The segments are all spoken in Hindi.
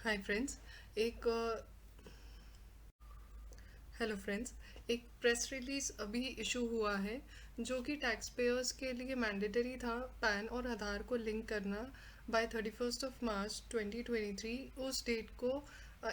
Hi friends. एक हेलो फ्रेंड्स। एक प्रेस रिलीज अभी इशू हुआ है जो कि टैक्स पेयर्स के लिए मैंडेटरी था पैन और आधार को लिंक करना बाय 31 मार्च 2023। उस डेट को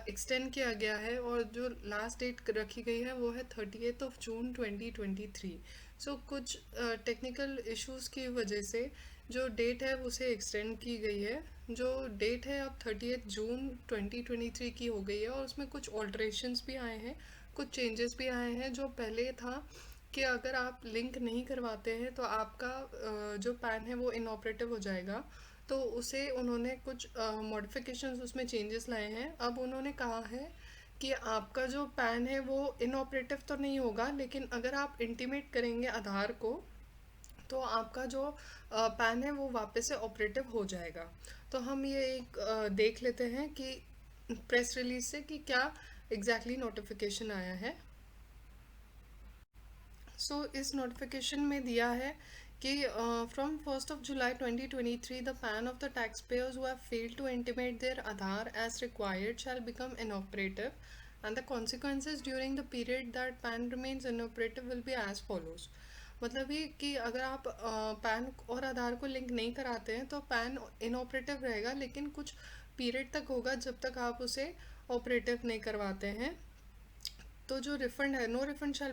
एक्सटेंड किया गया है और जो लास्ट डेट रखी गई है वो है 30 जून 2023। सो कुछ टेक्निकल इश्यूज़ की वजह से जो डेट है उसे एक्सटेंड की गई है। जो डेट है अब 30 जून 2023 की हो गई है और उसमें कुछ ऑल्ट्रेशंस भी आए हैं, कुछ चेंजेस भी आए हैं। जो पहले था कि अगर आप लिंक नहीं करवाते हैं तो आपका जो पैन है वो इनऑपरेटिव हो जाएगा। तो उसे उन्होंने कुछ मॉडिफिकेशंस उसमें चेंजेस लाए हैं। अब उन्होंने कहा है कि आपका जो पैन है वो इनऑपरेटिव तो नहीं होगा, लेकिन अगर आप इंटीमेट करेंगे आधार को तो आपका जो पैन है वो वापस से ऑपरेटिव हो जाएगा। तो हम ये एक देख लेते हैं कि प्रेस रिलीज से कि क्या एग्जैक्टली नोटिफिकेशन आया है। इस नोटिफिकेशन में दिया है कि from 1 July 2023 the PAN of the tax payers who have failed to intimate their Aadhaar as required shall become inoperative and the consequences during the period that PAN remains inoperative will be as follows. मतलब ये कि अगर आप पैन और आधार को लिंक नहीं कराते हैं तो पैन इनऑपरेटिव रहेगा, लेकिन कुछ पीरियड तक होगा जब तक आप उसे ऑपरेटिव नहीं करवाते हैं। तो जो रिफंड है, no refund shall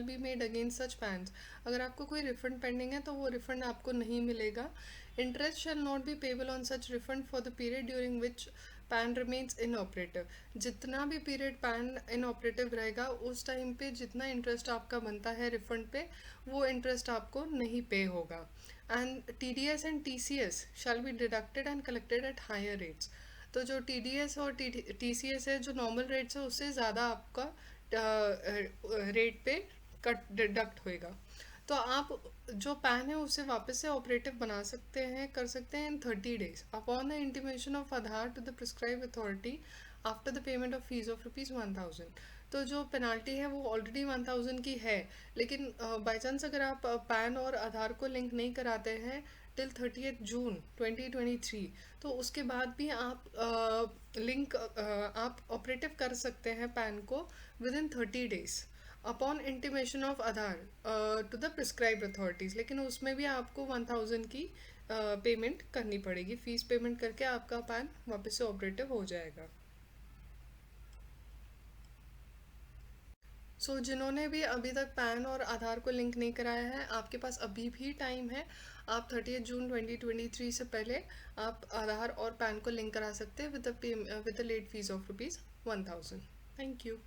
be made against such PANs. अगर आपको कोई रिफंड पेंडिंग है तो वो रिफंड आपको नहीं मिलेगा। Interest shall not be payable on such refund for the period during which pan remains in operative. जितना भी पीरियड पैन इन ऑपरेटिव रहेगा उस टाइम पे जितना इंटरेस्ट आपका बनता है रिफंड पे, वो इंटरेस्ट आपको नहीं पे होगा। And TDS and TCS shall be deducted and collected at higher rates. तो जो TDS और TCS है, जो नॉर्मल रेट्स है उससे ज़्यादा आपका रेट पे कट डिडक्ट होएगा। तो आप जो पैन है उसे वापस से ऑपरेटिव बना सकते हैं, कर सकते हैं in 30 days upon the intimation of Aadhaar to the prescribe authority after the payment of fees of ₹1000। तो जो पेनाल्टी है वो ऑलरेडी 1000 की है, लेकिन बाई चांस अगर आप पैन और आधार को लिंक नहीं कराते हैं टिल 30 जून 2023, तो उसके बाद भी आप लिंक आप ऑपरेटिव कर सकते हैं पैन को within 30 days upon intimation of Aadhaar to the prescribe authorities. लेकिन उसमें भी आपको 1000 की पेमेंट करनी पड़ेगी, फीस पेमेंट करके आपका पैन वापस से ऑपरेटिव हो जाएगा। जिन्होंने भी अभी तक पैन और आधार को लिंक नहीं कराया है, आपके पास अभी भी टाइम है। आप 30 जून 2023 से पहले आप आधार और पैन को लिंक करा सकते हैं with the late fees of ₹1000। Thank you.